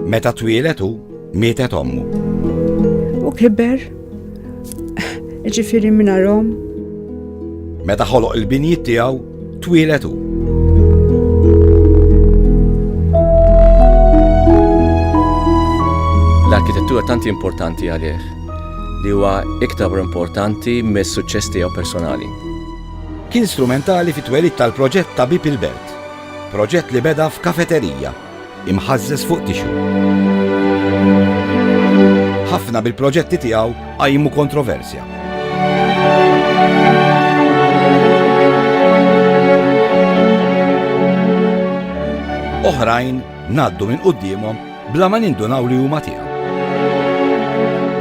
Meta twieled hu, mietet ommu. U kiber, ġifieri minn Rom. Meta ħoloq il-binjiet tiegħu, twieled hu. L-arkitettura tanti importanti għalih li huwa iktar importanti mis-suċċess tiegħu personali. Kien strumentali fit-twelid tal-proġett ta' Bib il-Belt, proġett li beda f'kafeterija, imħażżes fuq tixu. Ħafna bil-proġetti tiegħu qajmu kontroversja. Oħrajn ngħaddu minn qudiemhom bla ma nindunaw li huma tiegħu.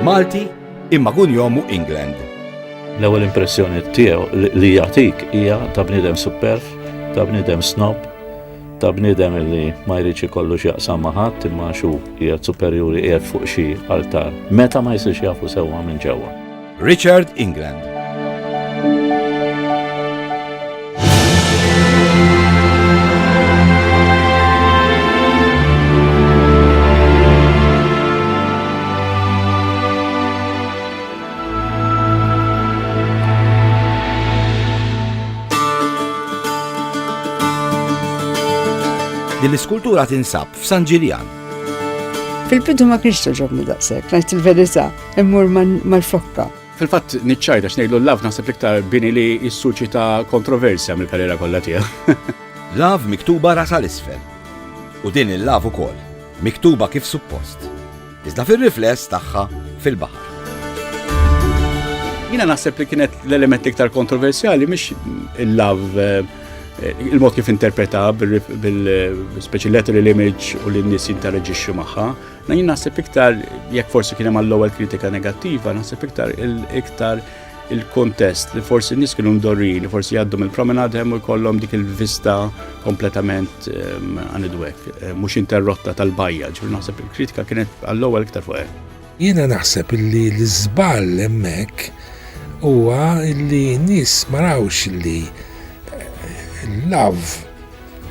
Malti imma gunjomu England. L-ewwel impressjoni tiegħu li jagħtik hija ta' bniedem superb, ta' bniedem snob, ta' bniedem li ma jridx ikollu x'jaqsam ma' ħadd imma xu qiegħed superjuri qiegħed fuq xi altar meta ma jsirx jafu sewwa minn ġewwa. Richard England. Din l-iskultura tinsab f'San Ġiljan. Fil-bidu ma kienx toġobni daqshekk, ngħid il-verità, immur mal-fokka. Fil-fatt niċċajta x'ngħidlu l-lav naħseb iktar bini li jissuċita kontroversja mill-karriera kollha tiegħu. Lav miktuba ras għal isfel. U din il-lav ukoll, miktuba kif suppost. Iżda fir-rifless tagħha fil-baħar. Jiena naħseb li kienet l-element iktar kontroversjali mhix il-lav il-mod kif interpreta bil-speċi lateral image u li n-nies jinteraġixxu magħha. Jien naħseb iktar jekk forsi kien hemm l-ewwel kritika negattiva, naħseb iktar il-kontest li forsi n-nies kienu mdorrin, li forsi jgħaddu mill-promenade hemm u jkollhom dik il-vista kompletament anidwek, mhux interrotta tal-bajja. Ġifieri naħseb il-kritika kienet għall-ewwel iktar fuq hekk. Jiena naħseb illi l-iżball hemmhekk huwa illi n-nies ma rawx illi l-lav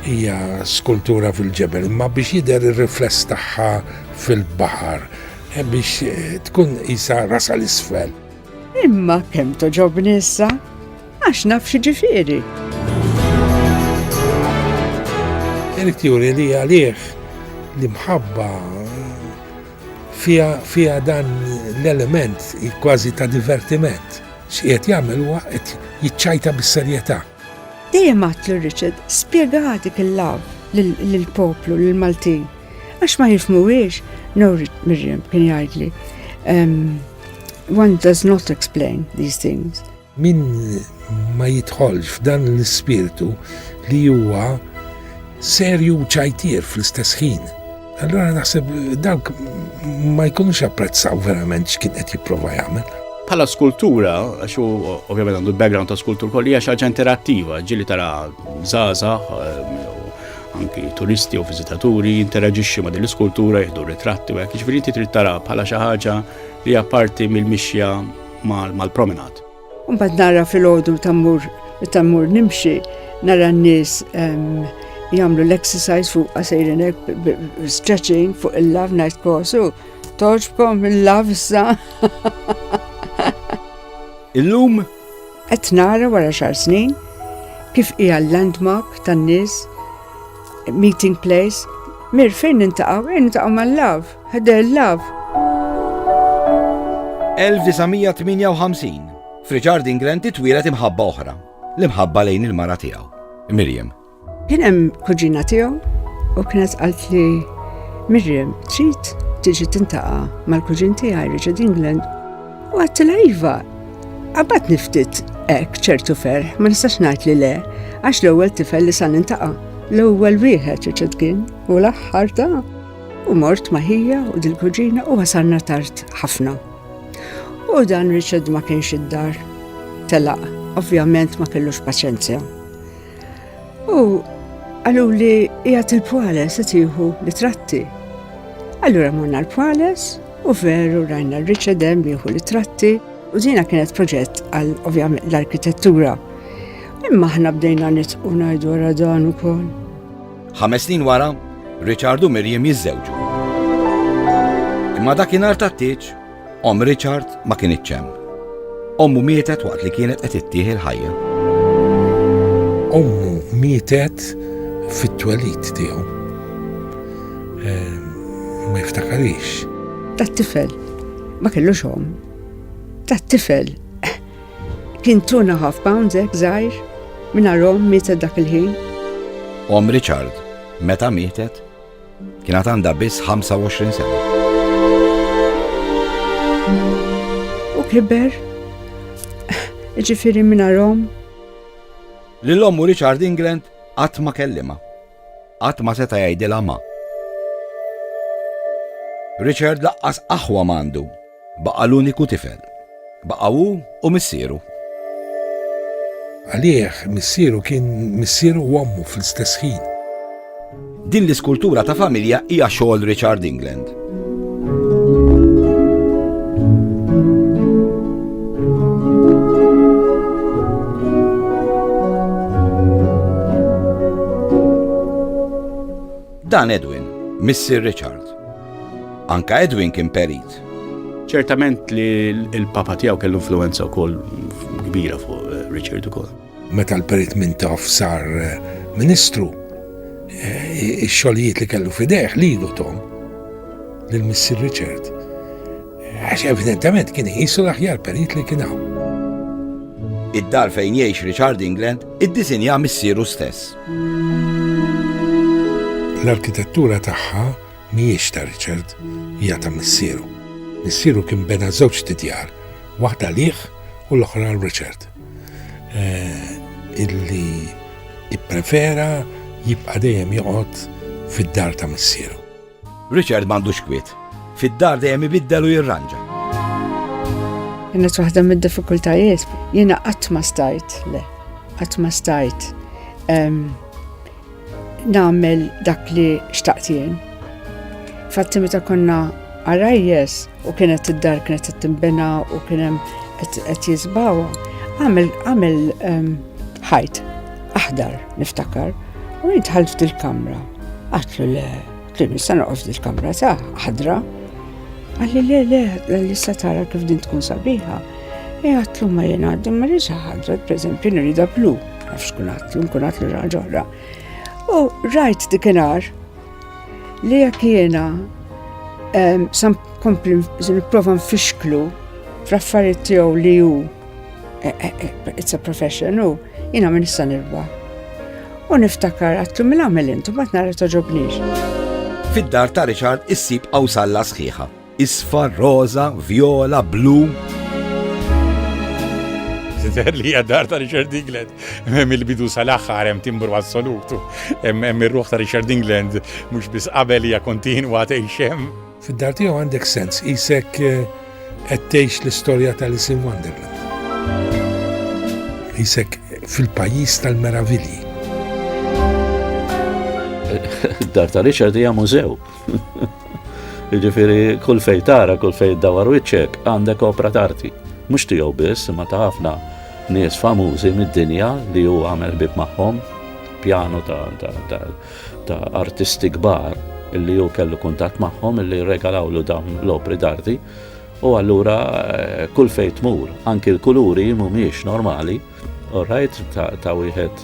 hija skultura fil-ġebel, imma biex jidher ir-rifless tagħha fil-baħar, biex tkun isa ras għal isfel. Imma kemm toġobni issa, għax naf xi ġifieri. Irid juri li għalih li mħabba fiha dan l-element kważi ta' divertiment. X'qiegħed jagħmel huwa qed jiċċajta bis-serjetà. Dejjem għatlu Richard, spjegatik il-lav lill-poplu, lill-Maltin. Għax ma jifhmuhiex, no Miriam kien jgħidli, one does not explain these things. Min ma jidħolx f'dan l-ispirtu li huwa serju ċajtir fl-istess ħin. Allura naħseb dawk ma jkunux apprezzaw verament x'kien qed jipprova jagħmel. Bħala skultura, għaxu ovvjament għandu l-background ta' skultur kolli hija xi ħaġa interattiva, ġieli tara żgħażagħ, anki turisti u viżitaturi jinteraġixxu ma' din l-iskultura, jieħdu ritratti u hekk, jiġifieri inti trid tara bħala xi ħaġa li hija parti mill-mixja mal-promenad. Mbagħad nara fil-għodu tammur nimxi, nara n-nies jagħmlu l-exercise fuq qasejrin hekk stretching fuq il-lav ngħid kosu, toġbkom il-lav issa. Illum qed nara wara xar snin kif hija l-landmark tan-nies, meeting place, mir fejn nintaqgħu mal-lav, ħadha l-lav. 1958 f'Richard England titwielet imħabba oħra, l-imħabba lejn il-mara tiegħu, Miriam. Kien hemm kuġina tiegħu u kienet qalt li Miriam trid tiġi tintaqa' mal-kuġin tiegħi Richard England. U għattilha iva, qabad niftit hekk ċertu ferħ, ma nistax ngħid li le, għax l-ewwel tifel li sa nintaqa', l-ewwel wieħed Richard kien u l-aħħar ta'. U mort ma' hija u dil-kuġina u wasalna tard ħafna. U dan Richard ma kienx id-dar, telaq, ovvjament ma kellux paċenzja. U għalu li qiegħed il-Pwales qed jieħu ritratti. Allura morna l-Pwales u veru rajna Richard hemm jieħu ritratti u dina kienet proġett għal ovvjament l-arkitettura. Imma aħna bdejna nitqu ngħidu wara dan ukoll. 5 snin wara, Richard u Miriam jiżżewġu. Imma dakinhar tat-tieġ, Richard ma kienitx hemm. Ommu mietet waqt li kienet qed ittieħi l-ħajja. Ommu mietet fit-twelid tiegħu. Ma jiftakarix. Tat-tifel, ma kellux om. Tat-tifel, kien 2.5 pounds hekk żgħir, mingħajr mietet dak il-ħin. Richard, meta mietet, kienet għandha biss 25 sena. U kiber, ġifieri mingħajr Lil-ommu Richard England qatt ma kellima. Qatt ma seta' jgħidilha ma. Richard laqqas aħwa m'għandu, baqa' l-uniku tifel. Baqa' hu u missieru. Għalih missieru kien missieru u ommu fl-istess ħin. Din l-iskultura ta' familja hija xogħol Richard England. Dan Edwin, Missir Richard. Anka Edwin kien perit. ċertament li l-papa tiegħu kellu influenza wkoll kbira fuq Richard ukoll. Meta l-perit minn taf sar ministru, ix-xogħlijiet li kellu fidejh lilu Tom lill-Missir Richard. Għax evidentement kien qisu l-aħjar perit li kien hawn. Id-dar fejn jgħix Richard England iddisinja missieru stess. L-arkitettura tagħha mhijiex ta' Richard, hija ta' missieru. Missieru kien bena żewġ tidjar, waħda lih u l-oħra l-Richard. Illi ipprefera jibqa' dejjem joqgħod fid-dar ta' missieru. Richard m'għandux kwiet. Fid-dar dejjem ibiddel u jirranġa. Kienet waħda mid-diffikultajiet, jiena qatt ma stajt nagħmel dak li xtaqt jien. Fatti meta konna għarajjes u kienet id-dar kienet tinbena u kien hemm qed jiżbawha, għamel ħajt aħdar niftakar u jitħalt f'dil-kamra. Għatlu le, tlimmi sa noqgħod f'dil-kamra ta' ħadra. Għalli le, l-issa tara kif din tkun sabiħa. Għatlu ma jena għaddim ma rridx ħadra, per eżempju nrida blu, nafx kun għatlu raġoħra. U rajt dikinar li jekk jiena sam kompli nipprova nfixklu fl-affarijiet tiegħu li hu it's a profession u jiena ma nista' nirba'. U niftakar għatlu mill-għamel intu ma tnara toġobniex. Fid-dar ta' Richard issib awsalla sħiħa. Isfar, roza, viola, blu. Li għaddar ta' Richard England, hemm il-bidu sal-aħħar hemm timbru assolutu, hemm ir-ruħ ta' Richard England mhux biss qabel hija kontinwa tgħix hemm. Fid-dar tiegħu għandek sens, isek qed tgħix l-istorja tal-Alice in Wonderland. Isek fil-pajjiż tal-meravilji. Id-dar ta' Richard hija mużew. Jiġifieri kull fejn tara, kull fejn dawar wiċċek għandek opra tarti. Mhux tiegħu biss, imma ta' ħafna nies famużi mid-dinja li hu għamel ħbieb magħhom, pjano ta' artisti kbar illi hu kellu kuntatt magħhom illi regalawlu dawn l-opri d'arti. U allura kull fejn tmur, anki l-kuluri mhumiex normali, orajt ta' wieħed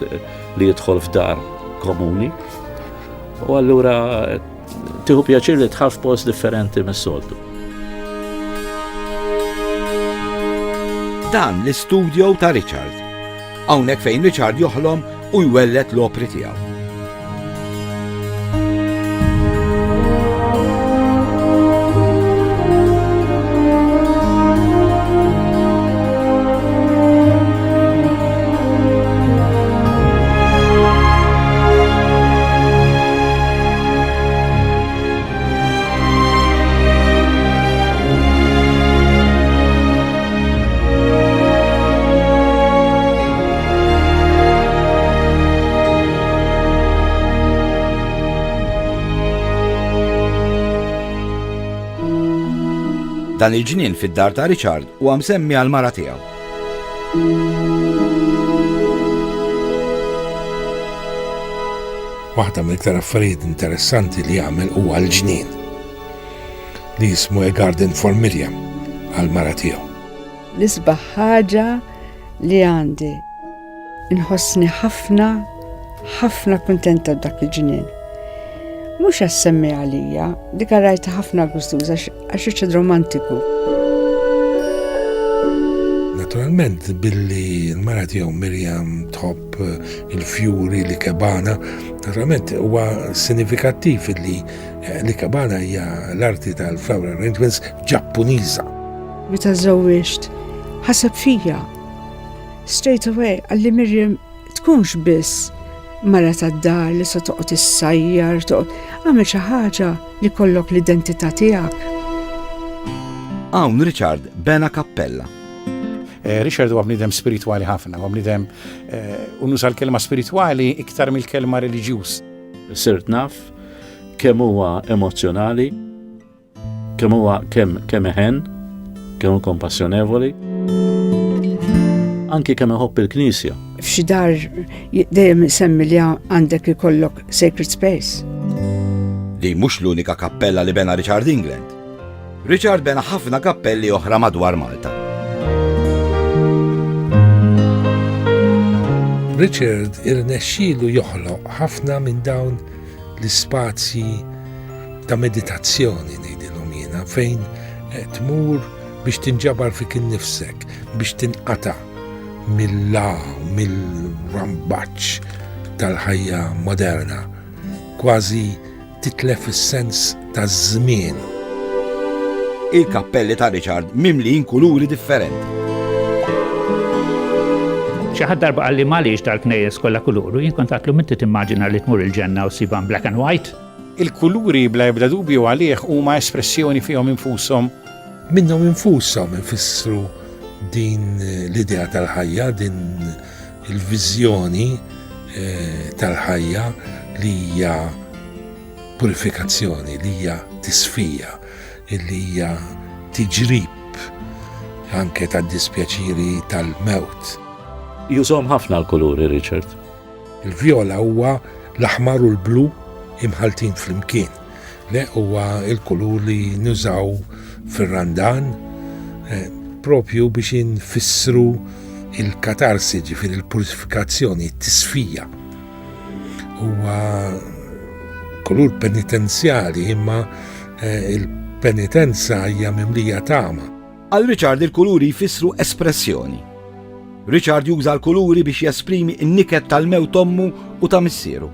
li jidħol f'dar komuni. U allura tieħu pjaċir li tħaff post differenti mis-soltu. Dan l-istudio ta' Richard. Hawnhekk fejn Richard joħlom u jwellet l-opri tiegħu. Dan il-ġnien fid-dar ta' Richard huwa msemmi għal-mara tiegħu. waħda mill-iktar affarijiet interessanti li jagħmel huwa l-ġnien li jismu A Garden for Miriam għal-mara tiegħu. L-isbaħ ħaġa li għandi inħossni ħafna kuntenta b'dak il-ġnien. Mhux għas-semmi għalija, dik rajta ħafna gustuża għax iċċed romantiku. Naturalment billi l-mara tiegħu Miriam tħobb il-fjuri li kebana, naturalment huwa sinifikattiv li kebana hija l-arti tal-flower arrangements Ġappuniża. Meta żewweġt, ħaseb fija. Straight away għalli Miriam tkunx biss mara tad-dar li se toqgħod issajjar, għamel xi ħaġa li kollok l-identità tiegħek. Hawn Richard bena kappella. Richard huwa bniedem spiritwali ħafna, huwa bniedem unuża l-kelma spiritwali iktar mill-kelma reliġjuż. Sirt naf kemm huwa emozjonali, kemm eħen, kemm kompassjonevoli, anki kemm iħobb il-Knisja. F'xi dar dejjem semmi li għandek ikollok sacred space. Di mhux l-unika kappella li bena Richard England. Richard bena ħafna kappelli oħra madwar Malta. Richard irnexxielu joħloq ħafna minn dawn l-ispazji ta' meditazzjoni ngħidilhom jiena fejn tmur biex tinġabar fik innifsek, biex tinqata' mill-rambaċ tal-ħajja moderna, kważi titlef is-sens taż-żmien. Il-kappelli ta' Richard mimlijin kuluri differenti. Xi ħadd darba qalli m'għaliex tal-knejjes kollha kuluru, jien kont għatlu minti timmaġina li tmur il-ġenna u ssibha black and white. Il-kuluri bla ebda dubju għalih huma espressjoni fihom infushom. Minnhom infushom ifissru din l-idea tal-ħajja, din il-viżjoni tal-ħajja li hija purifikazzjoni, li hija tisfija, li hija tiġrib anke tad-dispjaċiri tal-mewt. Jużhom ħafna l-kuluri, Richard. Il-vjola huwa l-aħmar u l-blu imħaltin flimkien. Le huwa il-kulur li nużaw fir-randan propju biex infissru il-katarsi, ġifieri il-purifikazzjoni, t-tisfija. Huwa kulur penitenzjali imma il-penitenza hija mimlija tama. Għal Richard il-kuluri jfissru espressjoni. Richard juża l-kuluri biex jesprimi n-niket tal-mewt ommu u ta' missieru.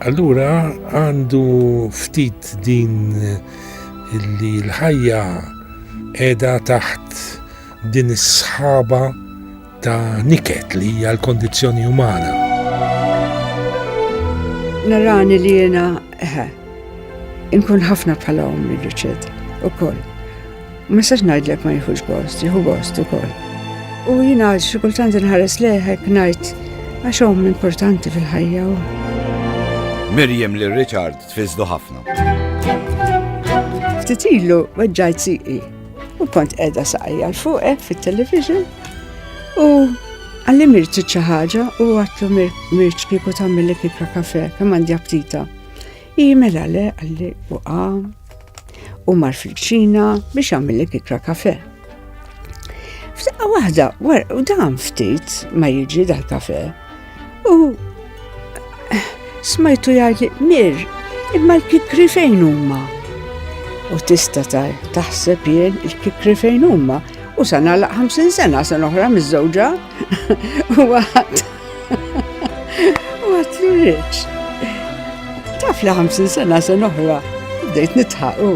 Allura għandu ftit din li l-ħajja qiegħda taħt din is-sħaba ta' niket li hija l-kondizzjoni umana. Narani li jiena inkun ħafna bħala ommi Richard ukoll. Ma nistax ngħidlek ma jieħux gost, jieħu gost ukoll. U jiena xi kultant inħares lejhek ngħid għax omm importanti fil-ħajja. Miriam lil Richard tfiżdu ħafna. Ftit ilu weġġajt siqi u kont qiegħda saqajja l fuq hekk fit-television u għalli Mirt xi ħaġa u għatlu Mirt kieku tagħmel lek ikra kafè kemm għandi apptita. Mela le għalli u qam u mar fil-ċina biex għamel lek ikra kafè. F'daqqa waħda, u dam ftit ma jiġi dal-kafè u smajtu jgħidli Mir, imma l-kikri fejn huma? U tista' taħseb jien il-kikri fejn huma u sa nagħlaq 50 sena sa oħra miż-żewġa. U għatlu Rich. Taf li 50 sena sa oħra bdejt nitħaqu.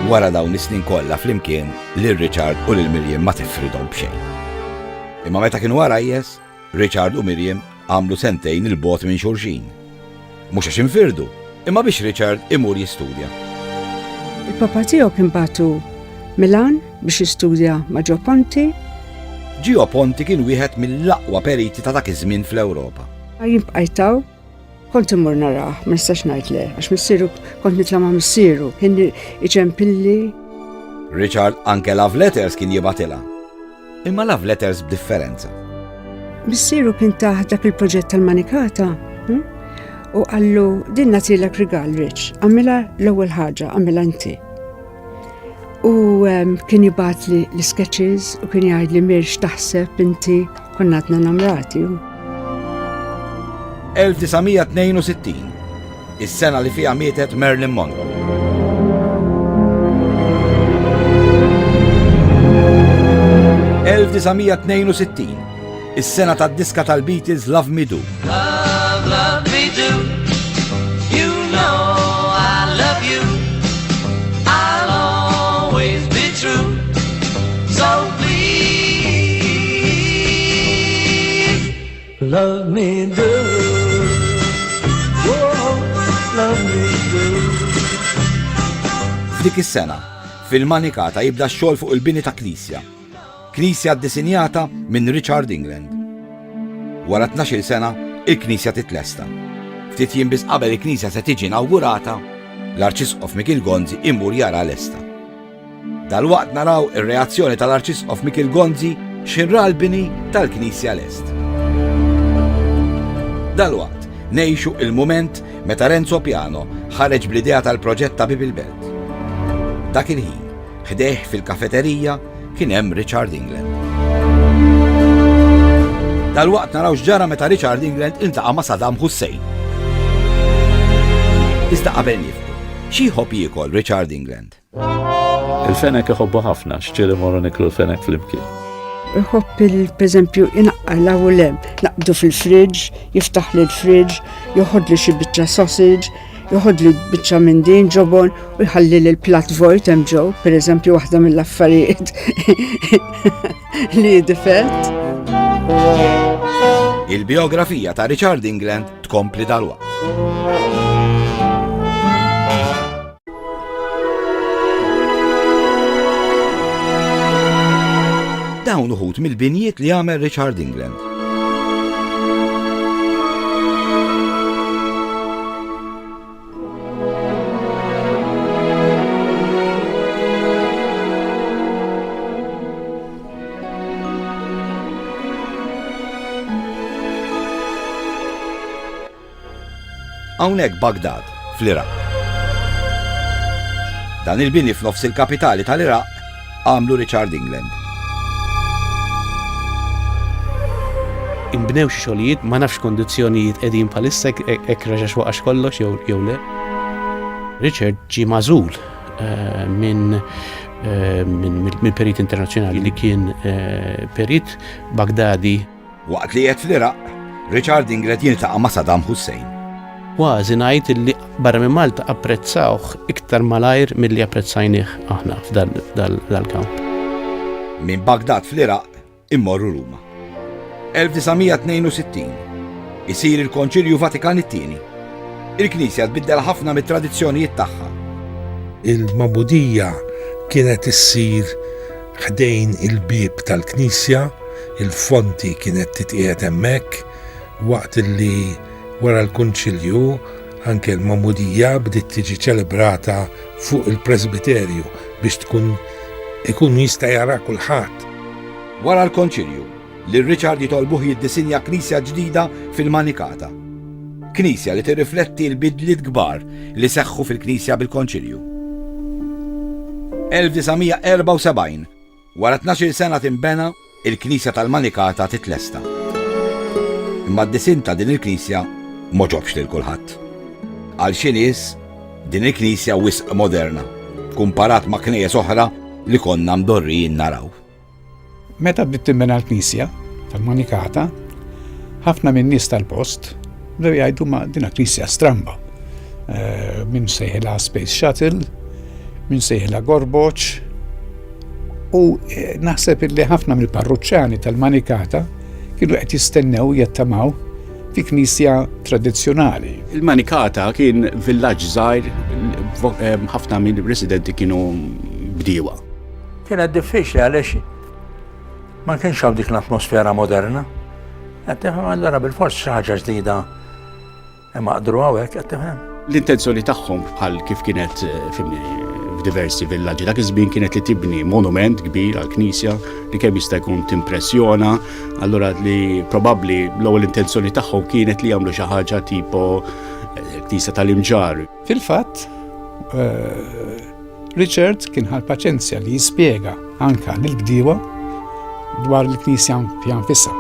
Wara dawn is-snin kollha flimkien lil Richard u lil Miriam ma tifridhom b'xejn. Imma meta kienu għarajjes, Richard u Miriam għamlu sentejn il-bot minn xulxin. Mhux għax infirdu, imma biex Richard imur jistudja. Il-papa tiegħu kien batu Milan biex jistudja ma' Gio Ponti. Gio Ponti kien wieħed mill-aqwa periti ta' dak iż-żmien fl-Ewropa. Jimbqajtaw, kont imur naraħ, ma nistax ngħid le, għax missieru kont nitla' ma' missieru, kien iġempilli. Richard anke love letters kien jibatilha. Imma love letters b'differenza. Missieru kien taħt dak il-proġett tal-Manikata U għallu, din natilek rigal Rich, għamela l-ewwel ħaġa, għamela inti. U kien jibat li l-sketches u kien jgħid li mirx taħseb inti konnatna namrati. 1962, is-sena li fiha mietet Marilyn Monroe. 1962, is-sena tad-diska tal-Beatles Love Me Do. Love, love me do. You know I love you. I'll always be true. So please, love me do. Whoa, love me do. F'dik is-sena, fil-Manikata jibda x-xogħol fuq il-bini ta' knisja. Knisja ddisinjata minn Richard England. Wara 12 sena, il-knisja titlesta. Ftit jiem biss qabel il-knisja se tiġi inawgurata, l-Arċisqof Mikil Gonzi immur jara l-esta. Dalwaqt naraw ir-reazzjoni tal-Arċisqof Mikil Gonzi xirra l-bini tal-knisja l-est. Dalwaqt ngħixu il-mument meta Renzo Piano ħareġ bl-idea tal-proġett ta' Bibil Belt. Dak il-ħin, ħdeħ fil-kafeterija kien hemm Richard England. Dalwaqt naraw x'ġara meta Richard England iltaqa' ma' Saddam Hussein. Iżda qabel nifhmu, xi jħobb jiekol Richard England? Il-fenek iħobbu ħafna, xġieli morru niklu l-fenek fl-imkien. Iħobb per-eżempju inaqqala u lem, naqbdu fil-friġġ, jiftaħ li l-friġġ, joħod li xi biċċa sausage, joħod li biċċa minn din ġobon u jħalli li l-plat vojt hemm ġew, pereżempju waħda mill-affarijiet li difett. Il-biografija ta' Richard England tkompli dalwaqt. Dawn uħud mill-binjiet li għamel Richard England. Hawnhekk Baghdad, fl-Iraq. Dan il-bini f'nofs il-kapitali tal-Iraq għamlu Richard England. Imbnew xi xogħlijiet ma nafx kondizzjonijiet qegħdin bħalissa hekk reġax waqax kollox jew le. Richard ġie magħżul minn perit internazzjonali li kien perit Baghdadi. Waqt li qed fl-Iraq, Richard England jiltaqa' ma' Saddam Hussein. Kważi ngħid illi barra minn Malta apprezzawh iktar malajr milli apprezzajnih aħna f'dal-kamp. Minn Baghdad fl-Iraq immorru Ruma. 1962 isir il-Konċilju Vatikan it-tieni. Il-Knisja tbiddel ħafna mit-tradizzjonijiet tagħha. Il-mabudija kienet issir ħdejn il-bib tal-Knisja, il-fonti kienet titqiegħed hemmhekk, waqt li wara l-Kunċilju anke l-mabudija bdiet tiġi ċelebrata fuq il-Presbiterju biex ikun jista' jara kulħadd. Wara l-Konċilju li Richard jitolbuh jiddisinja knisja ġdida fil-Manikata. Knisja li tirrifletti l-bidliet kbar li seħħu fil-Knisja bil-Konċilju. 1974, wara 12 sena tinbena, il-Knisja tal-Manikata titlesta. Imma d-disin ta' din il-Knisja ma ġobx lil kulħadd. Għal xi nies din il-Knisja wisq moderna, kumparat ma' knejjes oħra li konna mdorrijin naraw. Meta bdiet tinbena l-Knisja tal-Manikata, ħafna minn nies tal-post bdew jgħidu ma' din knisja stramba. Min sejħilha Space Shuttle, min sejħilha Gorboċ, u naħseb illi ħafna mill-parruċċjani tal-Manikata kienu qed jistennew jattamaw fi knisja tradizzjonali. Il-Manikata kien villaġġ żgħir, ħafna mill-residenti kienu bdiewa. Kienet diffiċli għaliex ma kienx hawn dik l-atmosfera moderna. Qed tifhem allura bil-fors xi ħaġa ġdida hemm maqdru hawnhekk qed tifhem. L-intenzjoni tagħhom bħal kif kienet f'diversi villaġġi. Dak iż-żmien kienet li tibni monument kbir għall-Knisja li kemm jista' jkun timpressjona, allura li probabbli l-ewwel intenzjoni tagħhom kienet li jagħmlu xi ħaġa tipo Knisja tal-Imġar. Fil-fatt, Richard kien ħal paċenzja li jispjega anka lill-bdiewa dwar il-Knisja f'janfisha.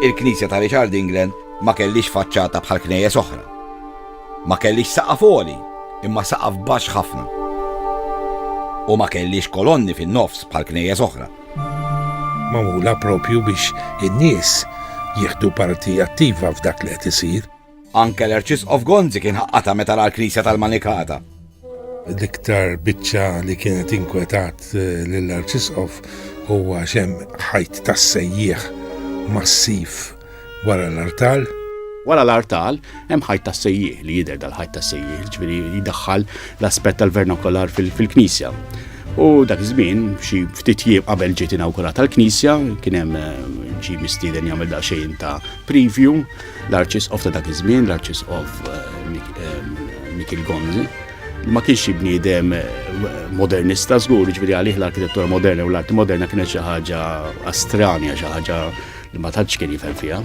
Il-Knisja ta' Richard England ma kellix faċċata bħal knejjes oħra. Ma kellix saqaf għoli, imma saqaf baxx ħafna. U ma kellix kolonni fin-nofs bħal knejjes oħra. Magħmula propju biex in-nies jieħdu parti attiva f'dak li qed isir. Anke l-Arċisqof Gonzi kien ħaqqata meta ra l-Knisja tal-Manikata. L-iktar biċċa li kienet inkwetat lill-Arċisqof huwa xem ħajt tas-sejjieħ massiv wara l-artal. Wara l-artal, hemm ħajt tas-sejjieħ li jidher dal-ħajt tas-sejjieħ, ġifieri jidaħħal l-aspett tal-vernakolar fil-Knisja. U dak iż-żmien xi ftit jiem qabel ġiet inawgurata l-Knisja, kien hemm ġie mistieden jagħmel daqsxejn ta' preview l-Arċisqof ta' dak iż-żmien, l-Arċisqof Michel Gonzi, li ma kienx bniedem modernista żgur, ġifieri għalih l-arkitettura moderna u l-arti moderna kienet xi ħaġa astranja, xi ħaġa li ma tantx kien jifhem fiha.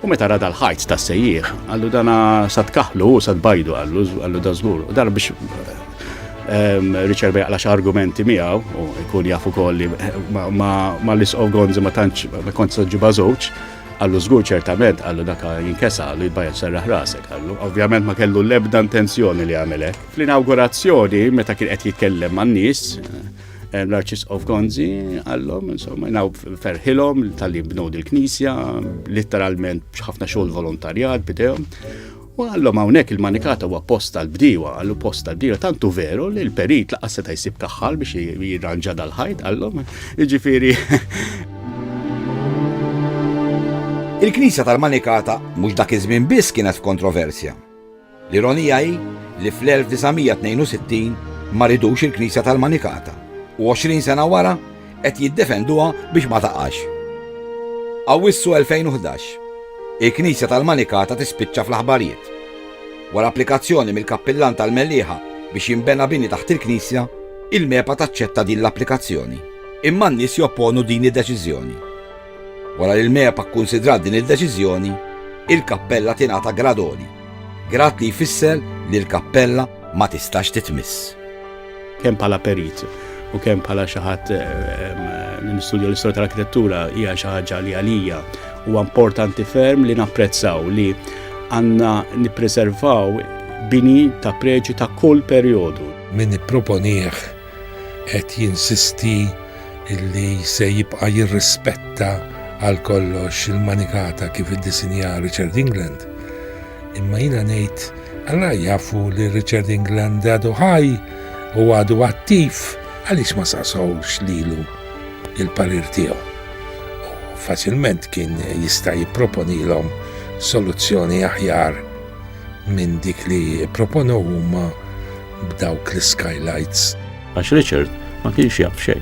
U meta rada l-ħajt tas-sejjieħ, għallu dana sad kaħlu u sad bajdu għallu da żgur. U dar biex Richard jaqla xi argumenti miegħu u jkun jafu ukoll li ma l-Arċisqof Gonzi ma tantx ma kontx ġibha żewġ, għallu żgur ċertament għallu daka jinkesa għallu jitbajja serraħ rasek għallu. Ovvjament ma kellu l-ebda intenzjoni li għamel hekk. Fl-inaugurazzjoni meta kien qed jitkellem man-nies, l-Arċisqof Gonzi għallhom, insomma, naw ferħilhom tal-li bnew il-Knisja, letteralment ħafna xogħol volontarjat bidehom. U għallhom hawnhekk il-Manikata huwa post tal-bdiewa, għallu post tal-bdiewa tantu veru li l-perit laqas seta' jsib kaħħal biex jirranġa dal-ħajt għallhom. Jiġifieri. Il-Knisja tal-Manikata mhux dak iż-żmien biss kienet f'kontroversja. L-ironija hi li fl-1962 ma ridux il-Knisja tal-Manikata. U 20 sena wara qed jiddefenduha biex ma taqax. Awwissu 2011, il-Knisja tal-Manikata tispiċċa fl-aħbarijiet. Wara applikazzjoni mill-kappillan tal-Mellieħa biex jinbena bini taħt il-Knisja, il-MEPA taċċetta din l-applikazzjoni. Imma n-nies jopponu din id-deċiżjoni. Wara li l-MEPA kkunsidrat din il-deċiżjoni, il-kappella tingħata gradoli. Grad li jfisser li l-kappella ma tistax titmiss. Kemm bħala perit u kemm bħala xi ħadd nistudja l-istorja tal-arkitettura hija xi ħaġa li għalija huwa importanti ferm li napprezzaw li għandna nippreservaw bini ta' preġi ta' kull perjodu. Min ipproponih qed jinsisti illi se jibqa' jirrispetta għal kollox il-Manikata kif iddisinja Richard England. Imma jiena ngħid alla jafu li Richard England għadu ħaj u għadu attiv għaliex ma saqsawx lilu il-parir tiegħu. Faċilment kien jista' jipproponilhom soluzzjoni aħjar minn dik li proponew huma b'dawk l-skylights. Għax Richard ma kienx jaf xejn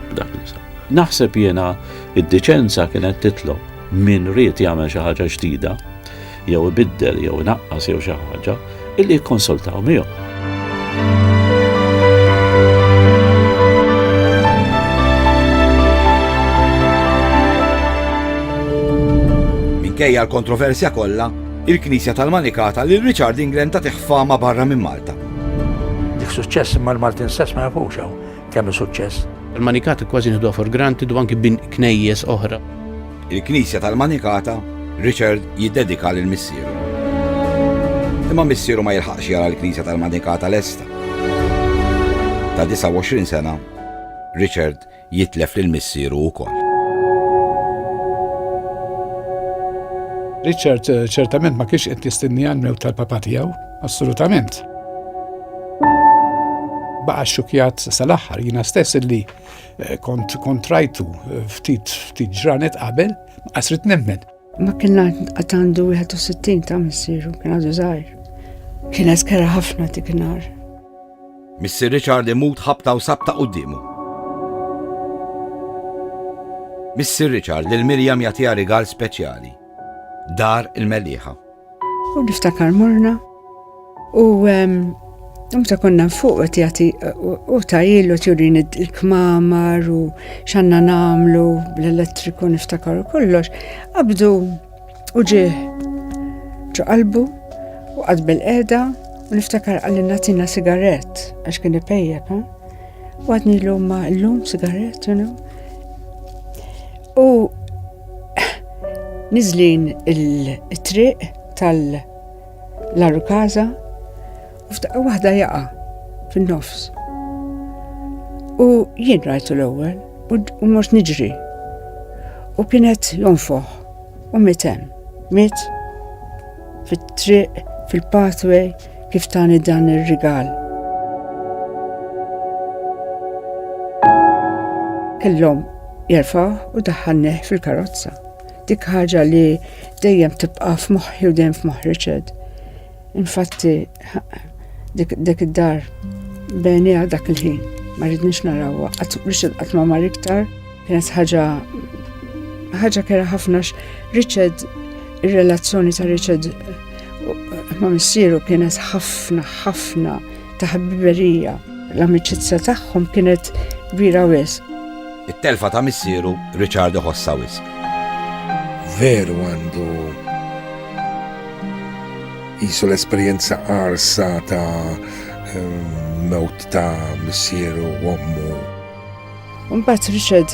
b'dak li sar. Naħseb jiena id-deċenza kienet titlob min ried jagħmel xi ħaġa ġdida, jew ibiddel jew inaqqas jew xi ħaġa, illi jikkonsultaw miegħu. Minkejja l-kontroversja kollha, il-Knisja tal-Manikata li Richard England ta' tiħfama barra minn Malta. Dik suċċess imma l-Maltin stess ma jafux hawn kemm suċċess. Il-Manikata kważi nieħdu for granted u anki bin knejjes oħra. Il-Knisja tal-Manikata, Richard jiddedika lil missieru. Imma missieru ma jilħaqx jara l-Knisja tal-Manikata lesta. Ta' 29 sena, Richard jitlef lil missieru wkoll. Richard ċertament ma kienx qed jistenni għal-mew tal-papa tiegħu, assolutament. Baqa xukjat sal-aħħar, jiena stess li kont rajtu ftit ġranet qabel, ma qasrit nemmen. Ma kien għatandu 61 ta' missieru, kien għadu żgħir. Kienet kera ħafna tikinar. Missier Richard imut ħabta u sabta qudiemu. Missier Richard lil Miriam jagħtiha rigal speċjali. Dar il-Mellieħa. U niftakar morna u Meta konna fuq qed jagħti u tajlu jurin il-kmamar u x'għandna nagħmlu bl-elettriku niftakar u kollox, qabdu u ġie ġo qalbu u qad bil-qiegħda u niftakar qalli nagħtina sigarett għax kien ipejjeb, u għadnilu ma llum sigarett, U niżlin il-triq tal-Larukaza u f'daqqa waħda jaqa' fin-nofs. U jien rajtu l-ewwel u mhux niġri. U kienet jonfoħ u mitem. Miet fit-triq, fil-pathway kif tani dan ir-rigal. Kellhom jerfgħu u daħħalnieh fil-karozza. Dik ħaġa li dejjem tibqa' f'moħħi u dejjem f'moħħ Richard. Infatti dik id-dar bejniha dak il-ħin ma rridniex narawha. Richard qatt ma mar iktar kienet ħaġa kera ħafna Richard, ir-relazzjoni ta' Richard ma' missieru kienet ħafna ta' ħabbiberija. L-amicizza tagħhom kienet kbira wisq. It-telfa ta' missieru Richard iħossa wisq. Veru għandu jisu l-esperjenza qarsa ta' mewt ta' missieru u ommu. Mbagħad Richard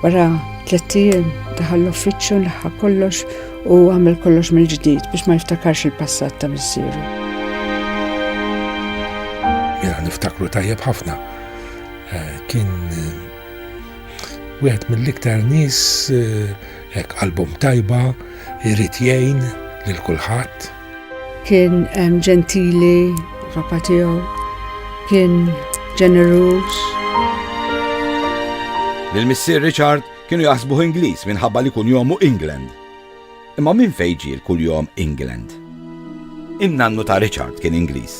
wara 3 ijiem daħal l-uffiċċju laħħa kollox u għamel kollox mill-ġdid biex ma jiftakarx il-passat ta' missieru. Jena niftakru tajjeb ħafna. Kien wieħed mill-iktar nies hekk album tajba, irid jgħin lil kulħadd. Kien ġentili, papa tiegħu, kien ġenerus. Lil-missier Richard kienu jaħsbuh Ingliż minħabba li kun jomu England. Imma min fejn ġie kuljum England? In-nannu ta' Richard kien Ingliż.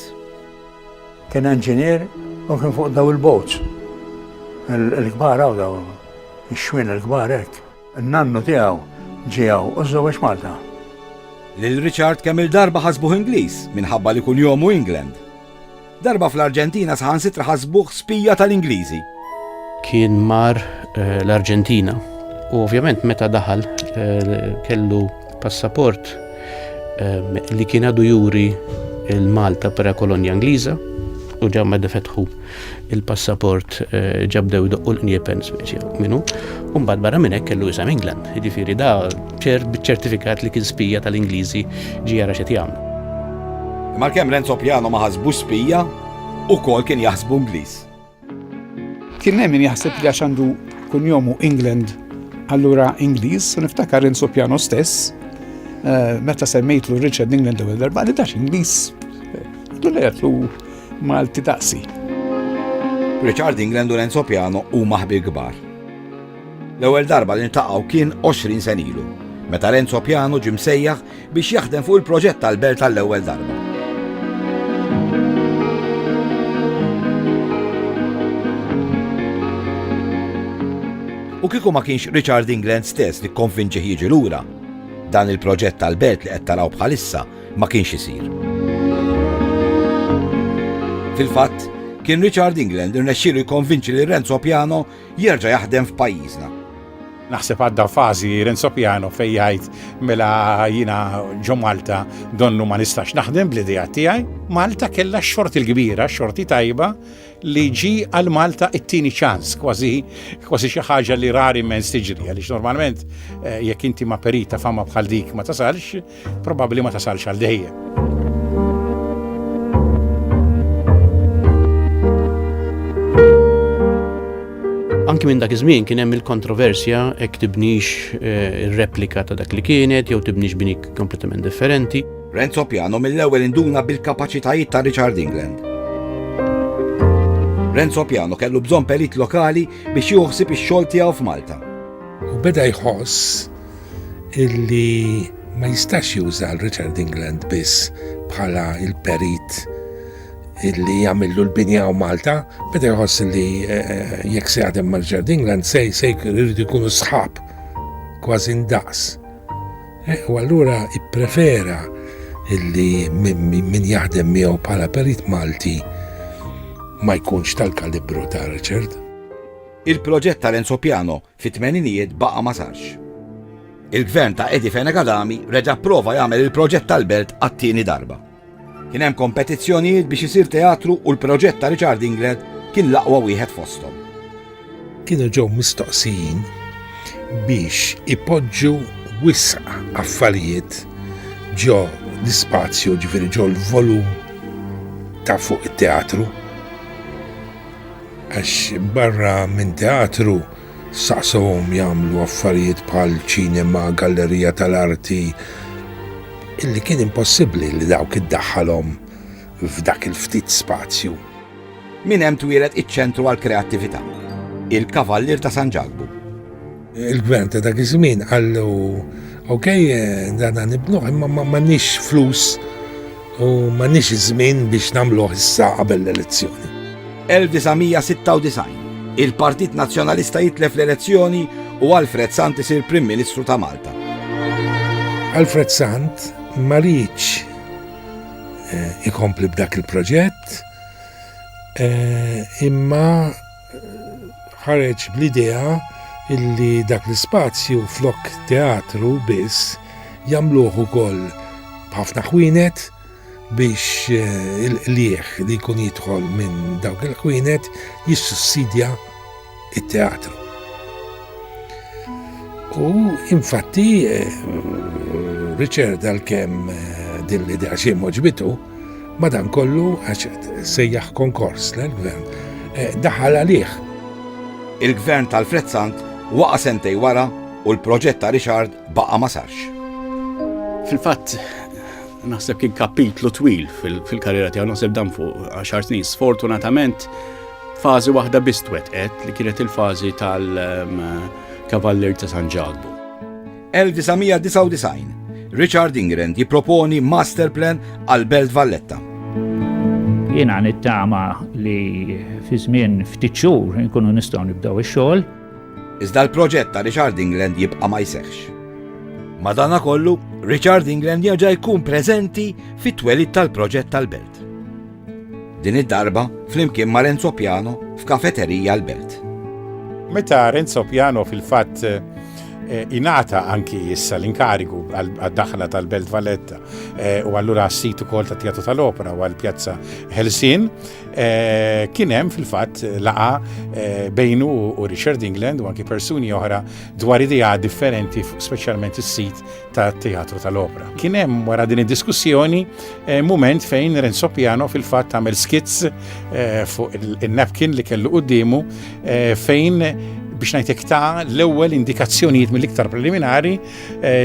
Kien inġinier u kien fuq daw il-boats. Il-kbar għaw daw, ix-xwien il-kbar hekk. In-nannu tiegħu ġiew u żewweġ Malta. Lil Richard kemm il-darba ħasbuh Ingliż minħabba li kun jomu England. Darba fl-Arġentina saħansitra ħasbuh spija tal-Ingliżi. Kien mar l-Arġentina u ovvjament meta daħal kellu passaport li kien għadu juri il-Malta pera kolonja Ingliża u ġamma defetħu il-passaport ġabdew doqqu l-Niepen minnu, un-bad barra minnek kellu jisam England. Ġifiri da ċertifikat li kien spija tal-Ingliżi ġijara xet jgħamlu. Imma kemm Renzo Piano ma ħasbu spija u kol kien jaħsbu Ingliż. Kien hemm min jaħseb li għax għandu kun jomu England allura Ingliż, u niftakar Renzo Piano stess, meta semmejtlu Richard England u darba li dax Ingliż. L-għetlu Malti daqsi. Richard England u Renzo Piano huma ħbieb kbar. L-ewwel darba li ntaqgħu kien 20 sen ilu, meta Renzo Piano ġie msejjaħ biex jaħdem fuq il-proġett tal-belt tal-ewwel darba. U kieku ma kienx Richard England stess li konvinċi jiġi lura, dan il-proġett tal-belt li qed taraw bħalissa ma kienx isir. Fil-fatt, kien Richard England irnexxielu jkonvinċi li Renzo Piano jerġa' jaħdem f'pajjiżna. Naħseb għadda fażi Renzo Piano fejn jgħid mela jiena ġo Malta donnu ma nistax naħdem bl-idea tiegħi. Malta kellha x-xorti l-kbira, x-xorti tajba li ġi għal Malta it-tieni ċans, kważi xi ħaġa li rari immens tiġri, għaliex normalment jekk inti ma perita fama bħal dik ma tasalx, probabbli ma tasalx għal dejjem. Anki minn dak iż-żmien kien hemm il-kontroversja hekk tibnix ir-replika ta' dak li kienet jew tibnix bini kompletament differenti. Renzo Piano mill-ewwel induna bil-kapaċitajiet ta' Richard England. Renzo Piano kellu bżonn perit lokali biex joħsib ix-xogħol tiegħu f'Malta. U beda jħoss illi ma jistax juża Richard England biss bħala il-perit illi jagħmillu l-binja u Malta, beda jħoss li jekk se jaħdem ma' Richard England se jridu jkunu sħab kważi ndaqs. U allura ipprefera illi min jaħdem miegħu bħala perit Malti ma jkunx tal-kalibru ta' Richard. Il-proġett ta' Renzo Piano fit-tmeninijiet baqa ma sarx. Il-gvern ta' Edi Fenegadami reġa' prova jagħmel il-proġett tal-Belt għat-tieni darba. Kien hemm kompetizzjonijiet biex isir teatru u l-proġett ta' Richard England kien l-aqwa wieħed fosthom. Kienu ġew mistoqsijin biex ipoġġu wisq affarijiet ġo l-ispazju ġifieri ġo l-volum ta' fuq it-teatru. Għax barra minn teatru saqsawhom jagħmlu affarijiet bħal ċinema, gallerija tal-arti, illi kien impossibbli li dawk iddaħħalhom f'dak il-ftit spazju. Min hemm twieled iċ-ċentru għall-kreattività, il-Kavallier ta' San Ġagbu. Il-gvern ta' dak iż-żmien qallu okej, dan nibnuh imma m'għandniex flus u m'għandniex iż-żmien biex nagħmluh issa qabel l-elezzjoni. 1996, il-Partit Nazzjonalista jitlef l-elezzjoni u Alfred Sant isir Prim Ministru ta' Malta. Alfred Sant ma rridx ikompli b'dak il-proġett, imma ħareġ bl-idea illi dak l-ispazju flok teatru biss jagħmluh ukoll b'ħafna ħwienet biex il-lieħ li jkun jidħol minn dawk il-ħwienet jissussidja it-teatru. U infatti Richard għalkemm din l-idea xejn moġbitu, madankollu għax sejjaħ konkors l-gvern daħal għalih. Il-gvern tal-Fred Sant waqa' sentej wara u l-proġett ta' Richard baqa' ma sarx. Fil-fatt, naħseb kien kapitlu twil fil-karriera tiegħu, naħseb dan fuq 10 snin. Sfortunatament, fażi waħda biss twettqet li kienet il-fażi tal-Kavallier ta' San Ġagbu. 1999, Richard England jipproponi master plan għal Belt Valletta. Jiena nittama li fi żmien ftit xhur nkunu nistgħu nibdew ix-xogħol. Iżda l-proġett ta' Richard England jibqa' ma jseħħx. Madankollu, Richard England jerġa' jkun preżenti fit-twelid tal-proġett tal-Belt. Din id-darba flimkien ma' Renzo Piano f'kafeterija l-Belt. Meta Renzo Piano fil-fatt inata anki issa l-inkarigu għad-daħla tal-Belt Valletta u allura s-sit ukoll ta' Teatru tal-Opera u għal-Pjazza Helsin, kien hemm fil-fatt laqa bejnu u Richard England u anki persuni oħra dwar idea differenti speċjalment is-sit ta' Teatru tal-Opera. Kien hemm wara din id-diskussjoni mument fejn Renzo Piano fil-fatt għamel skizz fuq il-napkin li kellu qudiemu fejn biex ngħidlek ta' l-ewwel indikazzjonijiet mill-iktar preliminari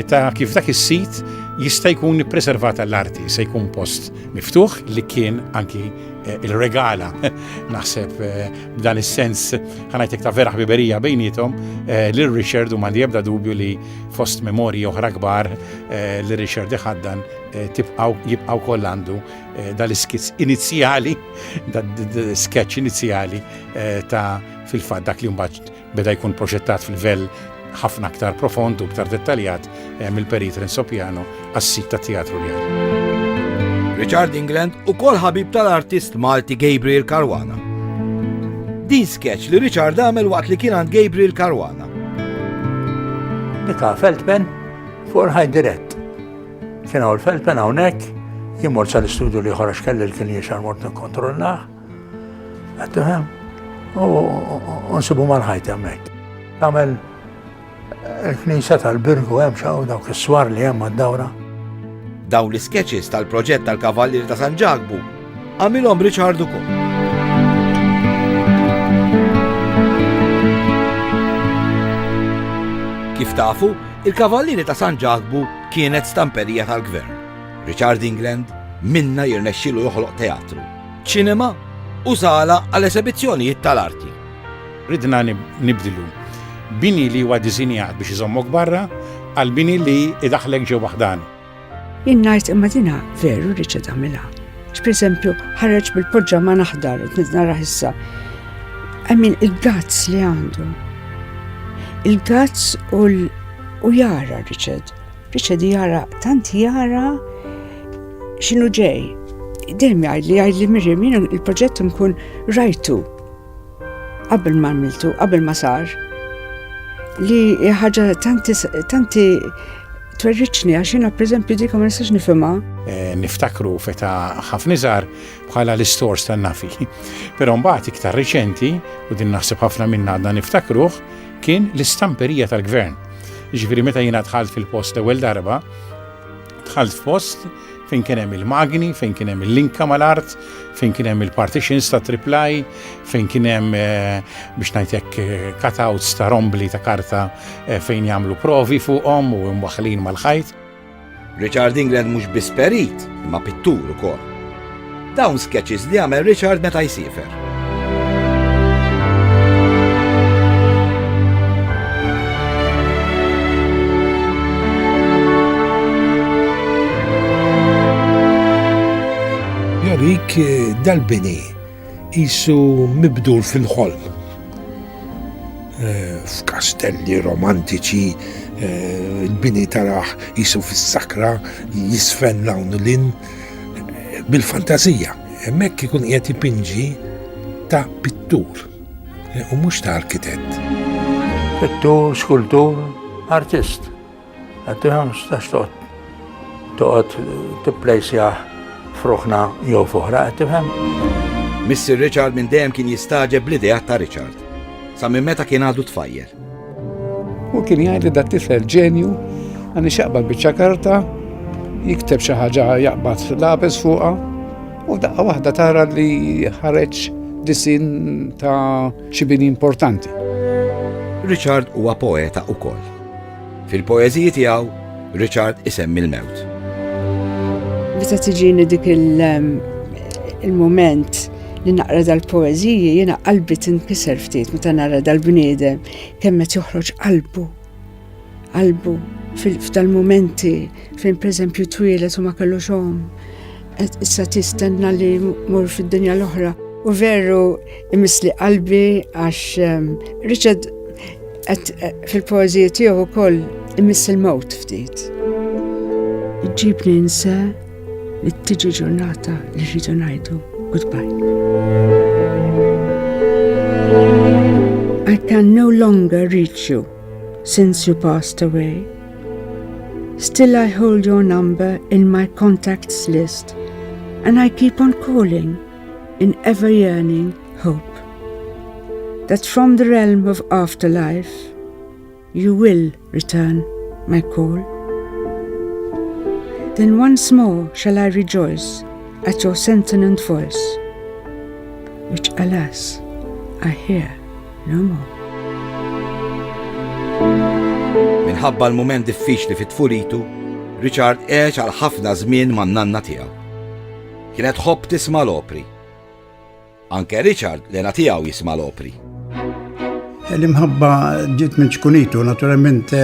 ta' kif dak is-sit jista' jkun ippreservat għall-arti, se jkun post miftuħ li kien anki il-regala naħseb b'dan is-sens ħanajtek ta' vera ħbiberija bejnietom lil Richard u m'għandi ebda dubju li fost memorji oħra kbar li Richard iħaddan jibqgħu koll għandu dal-iskizz inizjali, dal-sketch inizjali ta' fil-fatt dak li mbagħad beda jkun proġettat fil-livell ħafna aktar profond u aktar dettaljat mill-perit Renzo Piano għas-sit ta' teatru li għal. Richard England ukoll ħabib tal-artist Malti Gabriel Caruana. Din sketch li Richard għamel waqt li kien għand Gabriel Caruana. Nika Feldpen fuq il-ħaj dirett. Kien hawn il-Feldpen hawnhekk, jien mort sal-istudju li ħoraġ kelli l-kien jiexar mort nikkontrollah. Għattuhem, u nsibu mal-ħajt hemmhekk. Għamel il-Knisja tal-Birgu hemm xaw dawk is-swar li hemm għad-dawra. Dawn l-sketches tal-proġett tal-Kavallier ta' San Ġagbu għamilhom Richard ukoll. Kif tafu, il-Kavallieri ta' San Ġagbu kienet stamperija tal-gvern. Richard England minna jirnexxielu joħloq teatru, ċinema u sala għall-esebizzjonijiet tal-arti. Ridna nibdilu bini li huwa diżinjat biex iżommok barra għal bini li idaħlek ġew waħdan. Jien ngħid imma dina veru Richard għamilha. X'pereżempju ħareġ bil-poġġa ma naħdar qed nara issa. Il-gazz li għandu. Il-gazz u jara Richard. Richard jara tant jara x'inhu ġej. Dejjem jgħidli Miriam, jiena il-proġett nkun rajtu qabel ma għamiltu, qabel ma sar. Li ħaġa tanti twerriċni għax jiena pereżempju dik ma nistax nifhimha. Niftakru feta ħafna iżgħar bħala l-istors tan-nafi. Però mbagħad iktar riċenti, u din naħseb ħafna minna għadna niftakruh, kien l-istamperija tal-gvern. Jiġifieri meta jiena dħalt fil-post l-ewwel darba, dħalt f'post fejn kien hemm il-magni, fejn kien hemm il-linka mal-art, fejn kien hemm il-partitions ta' triplaj, fejn kien hemm biex ngħid hekk cutouts ta' rombli ta' karta fejn jagħmlu provi fuqhom u mwaħħlin mal-ħajt. Richard England mhux biss perit, imma pittur ukoll. Dawn sketches li għamel Richard meta jsifer. Jorik dal-bini jisu mibdur fil-ħolm. F'kastelli romantiċi, il-bini taraħ jisu fis-sakra, jisfen lawnu lin bil-fantazija. Hemmhekk ikun qiegħed ipinġi ta' pittur u mhux ta' arkitett. Pittur, skultur, artist. Għattiħam stax toqgħod tipplejsja fruħna jew fuħra, tifhem? Mr. Richard minn dejjem kien jistaġeb l-idea ta' Richard. Sa minn meta kien għadu tfajjel. U kien jgħid li dat tifel ġenju, għandi xaqbad biċċa karta, jikteb xi ħaġa jaqbad labes fuqha, u daqqa waħda tara li ħareġ disin ta' xi bini importanti. Richard huwa poeta wkoll. Fil-poeżiji tiegħu Richard isemmi l-mewt. Meta tiġini dik il-moment li naqra dal-poeżiji, jiena qalbi tinkiser ftit meta nara dal-bniedem kemm qed joħroġ qalbu f'dal-momenti fejn pereżempju twielet u ma kellux hom. Issa tistenna li mur fid-dinja l-oħra. U veru imisli qalbi għax Richard fil-poeżija tiegħu wkoll imiss il-mewt ftit. Iġġibni nsa li tiġi ġurnata li rridu ngħidu goodbye. I can no longer reach you since you passed away. Still I hold your number in my contacts list and I keep on calling in ever-yearning hope that from the realm of afterlife you will return my call. Then once more shall I rejoice at your sentient voice, which alas, I hear no more. Minħabba l-moment diffiċli fit-tfuritu, Richard għex għal ħafna żmien man-nanna tiegħu. Kienet ħobb tisma' l-opri. Anke Richard l-ena tiegħu jisma' l-opri. L-imħabba ġiet minn ċkunitu, naturalment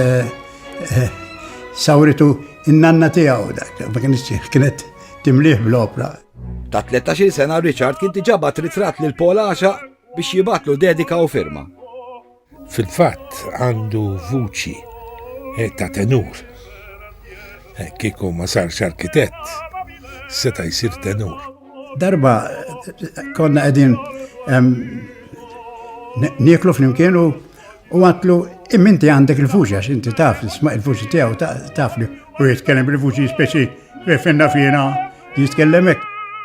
sawritu in-nanna tiegħu dak, ma kienet timliħ bl-opra. Ta' 13 sena Richard kien tiġabat ritratt lil Paul Għaxa biex jibatlu dedika u firma. Fil-fatt għandu vuċi ta' tenur. Kieku ma sarx arkitett, seta' jsir tenur. Darba konna qegħdin nieklu flimkien u għatlu imminti għandek il-vuċi għax inti taf, isma' il-vuċi tiegħu taf li u jitkellem bil-vuċi speċi fenna fjena jitkellem hekk.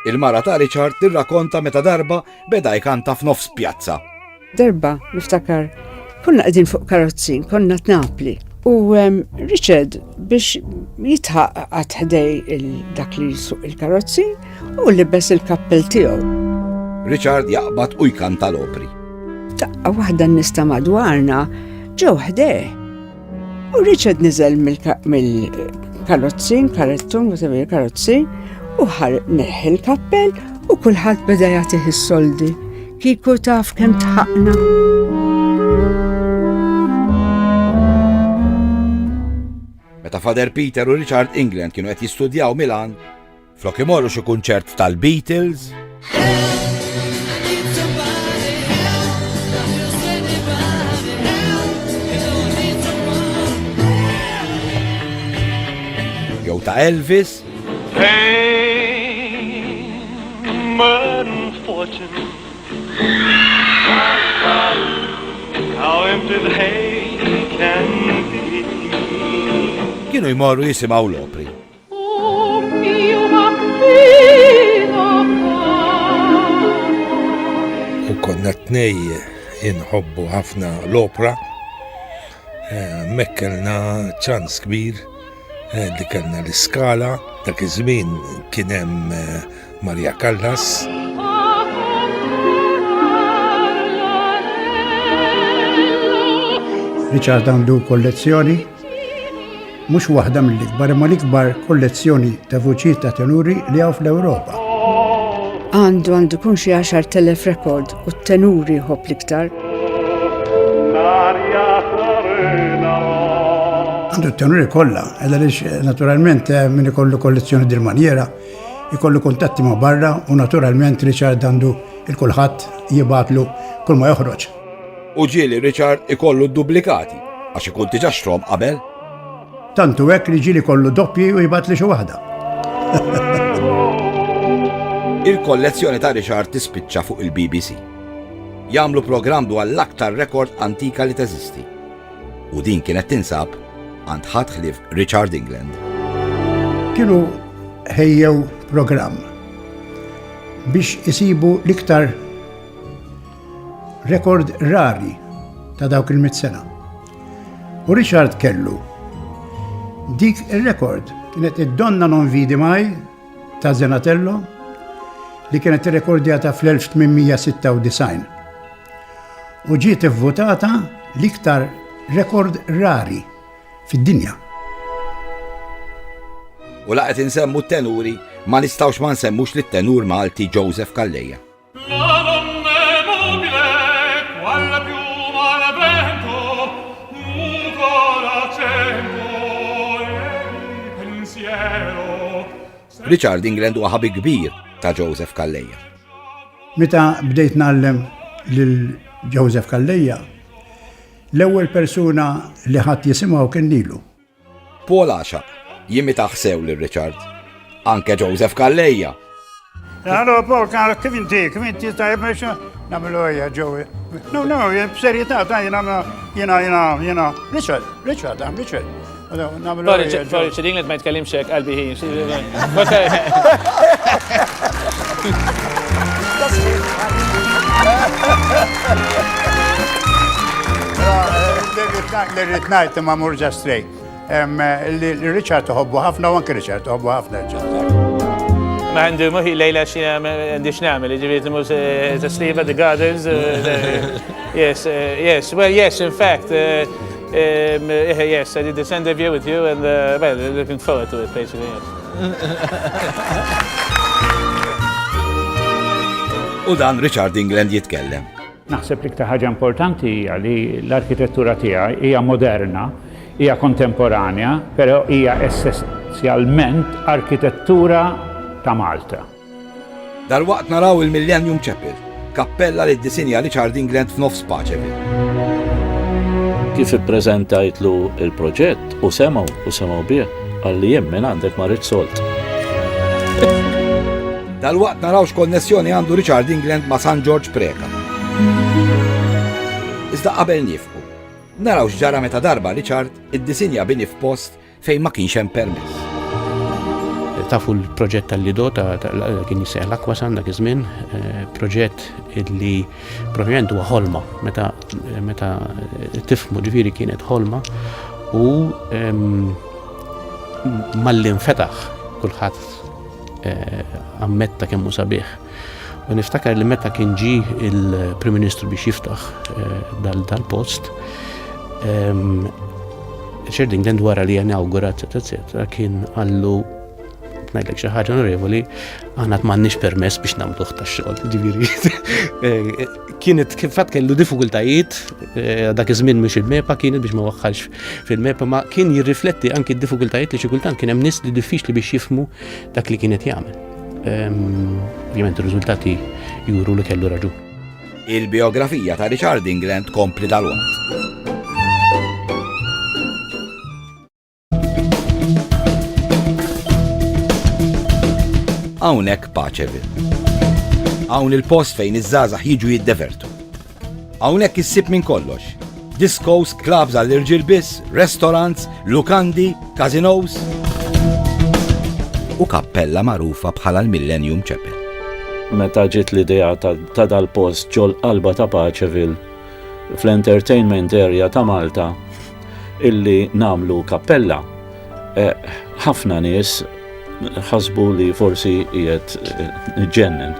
Il-mara ta' Richard tirrakkonta meta darba beda jkanta f'nofs pjazza. Darba niftakar konna qegħdin fuq karozzin, konna t'Napli. U Richard biex jitħaq ħdej dak li suq il-karozzi u libes il-kappell tiegħu. Richard jaqbad u jkanta l-opri. Daqqa waħda n-nista madwarna ġew ħdej. U Richard niżel mill-karozzin, karettun, karozzi, u neħħi l-kappell u kulħadd beda jagħtih is-soldi. Kieku taf kemm tħaqna. Meta Father Peter u Richard England kienu qed jistudjaw Milan, flok imorru xi kunċert tal-Beatles, jew ta' Elvis, Hey, and fortune. How empty the hay can be. Kienu jmorru jisimaw l-opri. U konna tnej inħobbu ħafna l-opra. Mekkelna ċans kbir li kellna l-iskala, dak iż-żmien kien hemm Maria Callas. Richard għandu kollezzjoni, mhux waħda mill-ikbar, imma l-ikbar kollezzjoni ta' vuċijiet ta' tenuri li hawn fl-Ewropa. Għandu kun xi 10,000 rekord u t-tenuri jħobb l-iktar. Għandu t-tenuri kollha, għaliex naturalment min ikollu kollezzjoni dil-manjera, ikollu kontatti ma' barra u naturalment Richard għandu il-kulħadd jibatlu kull ma joħroġ. U ġieli Richard ikollu d-duplikati, għax ikun diġà xtrom qabel. Tantu hekk li ġieli kollu doppji u jibatli xi waħda. Il-kollezzjoni ta' Richard tispiċċa fuq il-BBC. Jagħmlu programm dwar l-aktar rekord antika li teżisti. U din kienet tinsab għand ħadd ħlief Richard England. Kienu ħejjew programm biex isibu l-iktar rekord rari ta' dawk il-100 sena. U Richard kellu dik il-rekord kienet id-donna non vidi mai ta' Zenatello li kienet irrekordjata fl-1896 u ġiet ivvutata l-iktar rekord rari fid-dinja. U laqgħet insemmu t-tenuri ma nistgħux ma nsemmux lit-tenur Malti Joseph Calleja. Richard England huwa ħabib kbir ta' Joseph Calleja. Meta bdejt nagħllem lil Joseph Calleja, l-ewwel persuna li ħadd jisimgħu kien nilu. Paul Asha jimita ħsew lil Richard. Anke Joseph Calleja. Allora Paul, kif inti tajb mex nagħmlu hija Joey. No, b'serjetà jiena Richard. Richard England ma jitkellimx hekk qalbi ħin. L-irrit ngħid ma murġa strej. Richard toħobbu ħafna u anke Richard toħobbu ħafna. Ma għandu muħi lejla xina għandix namel, ġiviet mus the sleeve at the gardens. Yes, in fact, yes, I did this interview with you and, well, looking forward to it, basically, yes. U dan Richard England jitkellem. Naħseb li ktar ħaġa importanti hija li l-arkitettura tiegħi hija moderna, hija kontemporanja, però hija essenzjalment arkitettura ta' Malta. Dalwaqt naraw il-Millennium Chapel, kappella li ddisinja Richard England f'nofs Paċeville. Kif ippreżentajtlu il-proġett u semgħu bih għalli jemmen għandek ma rridx solt. Dalwaqt naraw x'konnessjoni għandu Richard England ma' St. George Preka. Iżda qabel nifqu, naraw x'ġara meta darba Richard iddisinja bini f'post fejn ma kienx hemm permess. Tafu l-proġett tal-Lido kien jisseħ l-Aquasan dak iż-żmien, proġett li provjament huwa ħolma, meta tifhmu ġifieri kienet ħolma u mal-infetaħ kulħadd ammetta kemm hu sabiħ. U niftakar li meta kien ġi il-Prim Ministru biex jiftaħ dal-post, Richard England wara li inawgurat kien għallu ngħidlek xi ħaġa onorevoli, aħna m'għandniex permess biex nagħmluh tax-xogħol. Ġifieri kienet kif fatt kellu diffikultajiet dak iż-żmien mhux il-mepa kienet biex ma waħħalx fil-mepa, ma kien jirrifletti anke d-diffikultajiet li xi kultant kien hemm nies li diffiċli biex jifhmu dak li kienet jagħmel. Ovvjament ir-riżultati juru li kellu raġun. Il-biografija ta' Richard England kompli dalwaqt. Hawnhekk Paċeville. Hawn il-post fejn iż-żgħażagħ jiġu jiddevertu. Hawnhekk issib minn kollox. Discos, clubs għall-irġiel biss, restaurants, lukandi, casinos u kappella magħrufa bħala l-Millennium Chapel. Meta ġiet l-idea ta' dal-post ġol qalba ta' Paċeville fl-entertainment area ta' Malta illi namlu kappella, ħafna nies ħasbu li forsi qiegħed ġennen,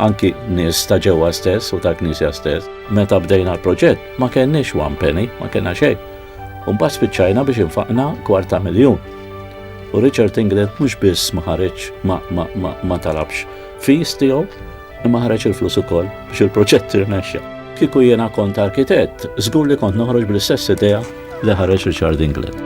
anki nies ta' ġewwa stess u ta' Knisja stess. Meta bdejna l-proġett ma kenniex one penny, ma kellna xejn. U mbagħad spiċċajna biex infaqna $250,000. U Richard England mhux biss ma ħareġ ma talabx fees tiegħu, imma ħareġ il-flus ukoll biex il-proġett irnexxa. Kieku jiena kont arkitett, żgur li kont noħroġ bl-istess idea li ħareġ Richard England.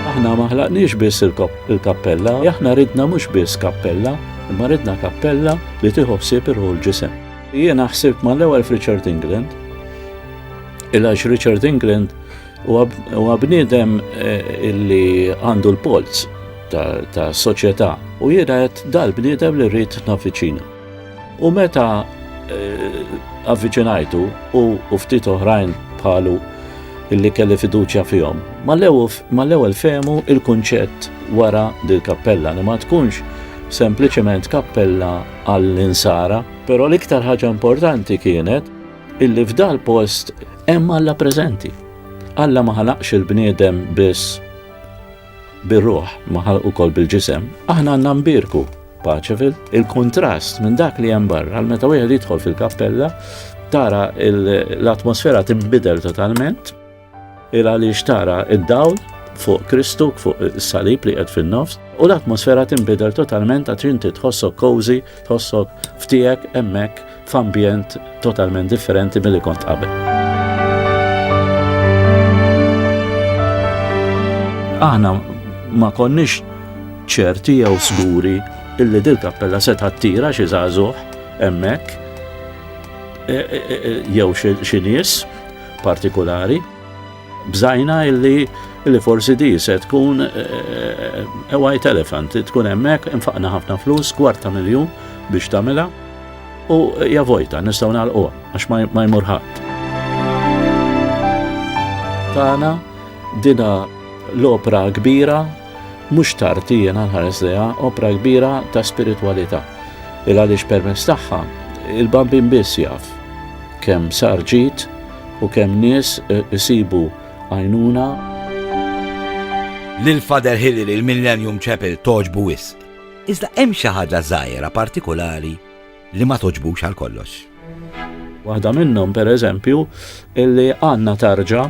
Aħna ma ħlaqniex biss il-kappella, aħna ridna mhux biss kappella, imma ridna kappella li tieħu ħsieb ir-rol ġisem. Jiena ħsibt mal-ewwel f'Richard England, il-għax Richard England huwa bniedem illi għandu l-polz ta' soċjetà u jiena qed dal-bniedem li rrid naffiċina. U meta avviċinajtu u ftit oħrajn bħalu illi kelli fiduċja fihom, mal-ewwel fehmu il-kunċett wara dil-kappella li ma tkunx sempliċement kappella għall-insara, però l-iktar ħaġa importanti kienet illi f'dal post hemm Alla preżenti. Alla ma ħalaqx il-bniedem biss bir-ruħ, ma ħalaq ukoll bil-ġisem. Aħna għandna nbierku Paċeville, il-kontrast minn dak li hemm barra, għal meta wieħed jidħol fil-kappella, tara l-atmosfera tinbidel totalment, għaliex tara id-dawl fuq Kristu, fuq is-salib li qed fin-nofs, u l-atmosfera tinbidel totalment għax inti tħossok cozy, tħossok ftiegħek hemmhekk f'ambjent totalment differenti milli kont qabel. Aħna ma konniex ċerti jew sguri illi dil-kappella se tattira xi żagħżugħ hemmhekk jew xi nies partikolari. Bżajna illi forsi di se tkun white elephant, tkun hemmhekk infaqna ħafna flus, $250,000 biex tagħmilha u hija vojta nistgħu nagħlquha għax ma jmur ħadd. Tagħna dina l-opra kbira, mhux tartija nħares leha, opra kbira ta' spiritwalità. Għaliex permezz tagħha il-bambin biss jaf kemm sar ġid u kemm nies isibu għajnuna. Lil Father Hilary il-Millennium Chapel toġbu wisq. Iżda hemm xi ħaġa żgħira partikolari li ma toġbux għal kollox. Waħda minnhom pereżempju illi għandna tarġa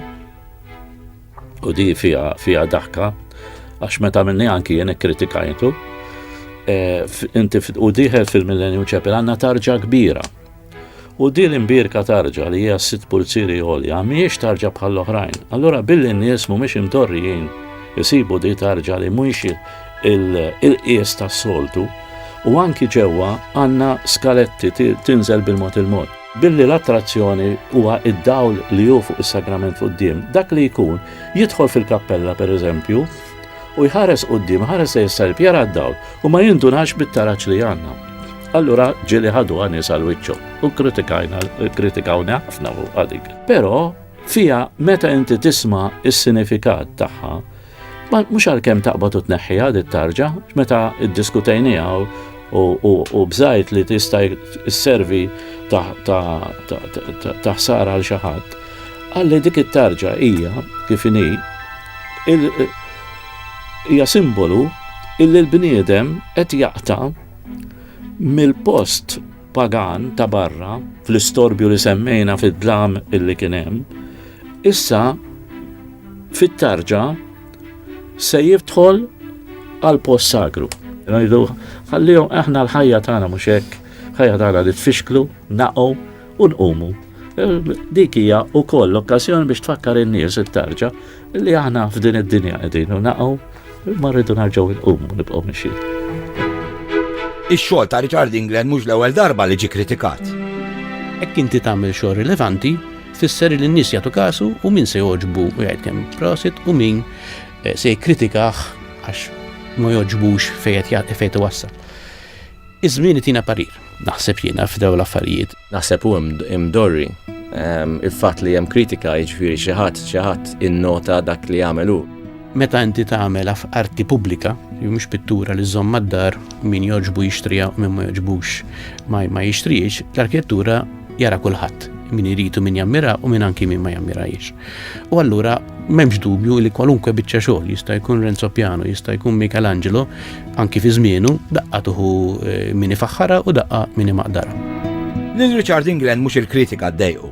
u di fija daħka, għax meta minni anki jien ikkritikajtu, u diħed fil-Millennium Chapel għandna tarġa kbira. U di l-imbirka tarġa li hija 6 pulzieri għolja, mhijiex tarġa bħal oħrajn. Allura billi n-nies mhumiex imdorrijin isibu di tarġa li mhuwiex il-qies tas-soltu, u anki ġewwa għandna skaletti tinżel bil-mod il-mod. Billi l-attrazzjoni huwa id-dawl li hu fuq is-sagrament quddiem, dak li jkun jidħol fil-kappella pereżempju u jħares quddiem, ħares jissarb jara d-dawl u ma jindunax bit-taraġġ li għandna. Allura ġieli ħadu nies għal wiċċu u kritikawna ħafna fuq dik. Però fiha meta inti tisma' is-sinifikat tagħha, mhux għalkemm taqbad u tneħħiha dit-tarġa, meta ddiskutejniha u bżajt li tista' isservi ta' ħsara għal xi ħadd. Għalli dik it-tarġa hija kif inhi hija simbolu illi l-bniedem qed jaqta' mill-post pagan ta' barra fl-istorbju li semmejna fid-dlam illi kien hemm, issa fit-tarġa se jidħol għal post sagru. Ngħidu ħallihom aħna l-ħajja tagħna mhux hekk, ħajja tagħna li tfixklu, naqgħu u nqumu. Dik hija wkoll l-okkażjoni biex tfakkar in-nies it-tarġa li aħna f'din id-dinja qegħdin u naqgħu ma rridu narġgħu nqumu nibqgħu mixjin. Ix-xogħol ta' Richard England mhux l-ewwel darba li ġie kritikat. Hekk inti tagħmel xogħol rilevanti, tfisser li n-nies jagħtu kasu u min se joġbu u jgħid kemm prosit u min se jikkritikah għax ma joġbux fejn iwassal. Iż-żmien itina parir. Naħseb jiena f'dew l-affarijiet. Naħseb hu imdorri il-fatt li hemm kritika jiġifieri xi ħadd innota dak li jagħmel hu. Meta inti tagħmel arti pubblika, jew mhux pittura li żomm mad-dar min joġbu jixtriha u min ma joġbux ma jixtrihiex, l-arkitettura jara kulħadd, min iridu min jammira u min anki min ma jammirajiex. U allura m'hemmx dubju li kwalunkwe biċċa xogħol jista' jkun Renzo Piano, jista' jkun Michelangelo, anki fi żmienu daqqa tuħu min ifaħħara u daqqa min imaqdara. Lil Richard England mhux il-kritika ddejqu.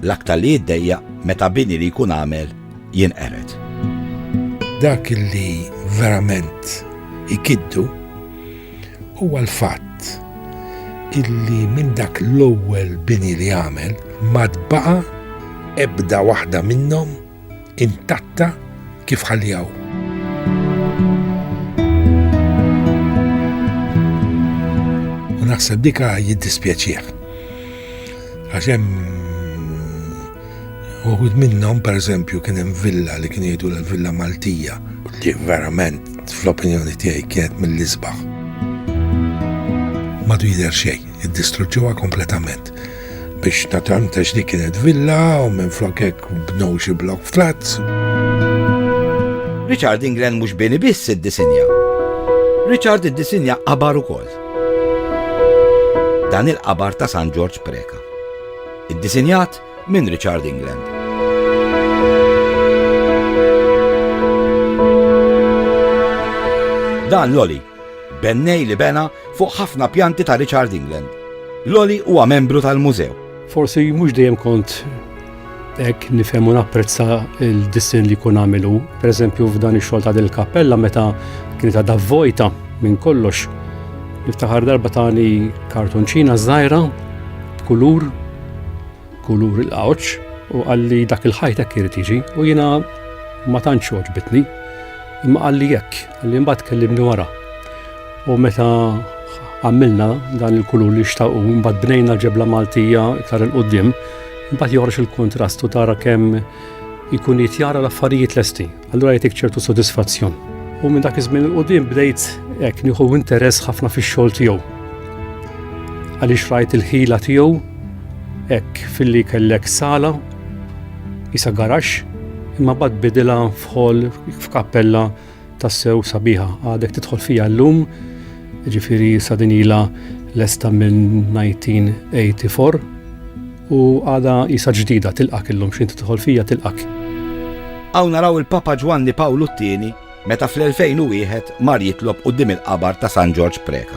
L-aktar li jiddejjaq meta bini li jkun għamel jinqered. Dak li verament ikiddu huwa l-fatt illi minn dak l-ewwel bini li għamel ma tbaqa' ebda waħda minnhom intatta kif ħaljaw. U naħseb dika jiddispjaċih. Għax hemm uħud minnhom pereżempju kien hemm villa li kien jgħidu l-Villa Maltija li verament fl-opinjoni tiegħi kienet mill-isbaħ. Madu jidher xejn, iddistruġġuha kompletament. Biex natantex li kienet villa u minn flok hekk bnew xi block flats. Richard England mhux bini biss iddisinja. Richard iddisinja qabar ukoll. Dan il-qabar ta' San George Preka. Iddisinjat minn Richard England. Dan Loli, bennej li bena fuq ħafna pjanti ta' Richard England. Loli huwa membru tal-mużew. Forsi mhux dejjem kont hekk nifhem u napprezza l-dissin li jkun għamilu. Pereżempju f'dan ix-xogħol ta' dil-kappella meta kienet għadha vojta minn kollox. Niftaħar darba tani kartonċina żgħira kulur il-qawċ u għalli dak il-ħajt hekk irid jiġi u jiena ma tantx oġbitni. Imma għalli jekk, għalli mbagħad kellimni wara. U meta għamilna dan il-kulur li xtaqu, mbagħad bnejna l-ġebla Maltija iktar il-qudiem, mbagħad joħroġ il-kontrast u tara kemm ikun jitjara l-affarijiet lesti. Allura jtik ċertu sodisfazzjon. U minn dak iż-żmien il-qudiem bdejt hekk nieħu interess ħafna fix-xogħol tiegħu. Għaliex rajt il-ħila tiegħu hekk filli kellek sala isa garax imma bad bidilha f'ħol f'kappella tassew sabiħa. Għadek tidħol fija llum, ġifieri sa din ilha lesta minn 1984 u għada isa ġdida tilqak illum x'inti tidħol fija tilqak. Hawn naraw il-Papa Giovanni Paolo II meta fl-2001 mar jitlob quddiem il-qabar ta' San George Preka.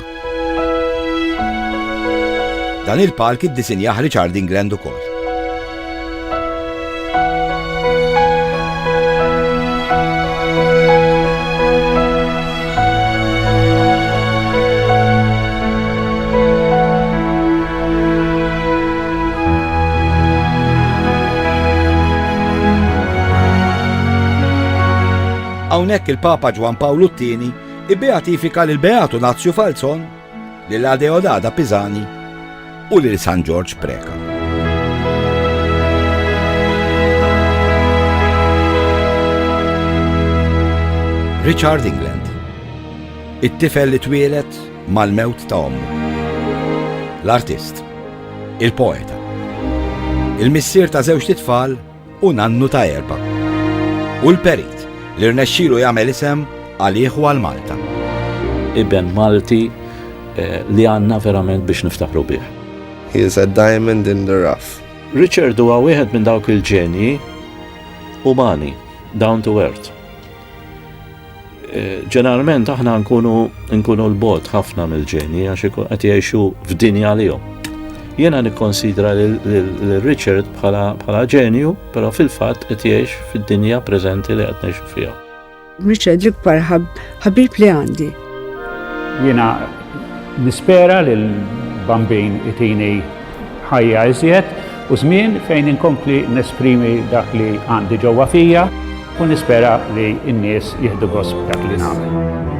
Dan il-park iddisinjah Richard England ukoll. Hawnhekk il-Papa Ġwan Pawlu II ibbeatifika lil Beatu Nazju Falzon, lil Adeodada Pisani u lil San George Preka. Richard England, it-tifel li twieled mal-mewt ta' ommu. L-artist, il-poeta, il-missier ta' żewġ titfal u nannu ta' erba'. U l-perit li rnexxielu jagħmel isem għalih u għal Malta. Iben Malti li għandna verament biex niftaħru bih. He is a diamond in the rough. Richard huwa wieħed minn dawk il-ġenji umani, down to earth. Ġeneralment aħna nkunu l-bot ħafna mill-ġenji għax qed jgħixu f'dinja għalihom. Jiena nikkonsidra lil Richard bħala ġenju, però fil-fatt qed jgħix fid-dinja preżenti li qed ngħixu fiha. Richard l-ikbar ħabib li għandi. Jiena nispera li l-bambin itini ħajja iżjed u żmien fejn inkompli nesprimi dak li għandi ġewwa fija u nispera li n-nies jieħdu gost dak li nagħmel.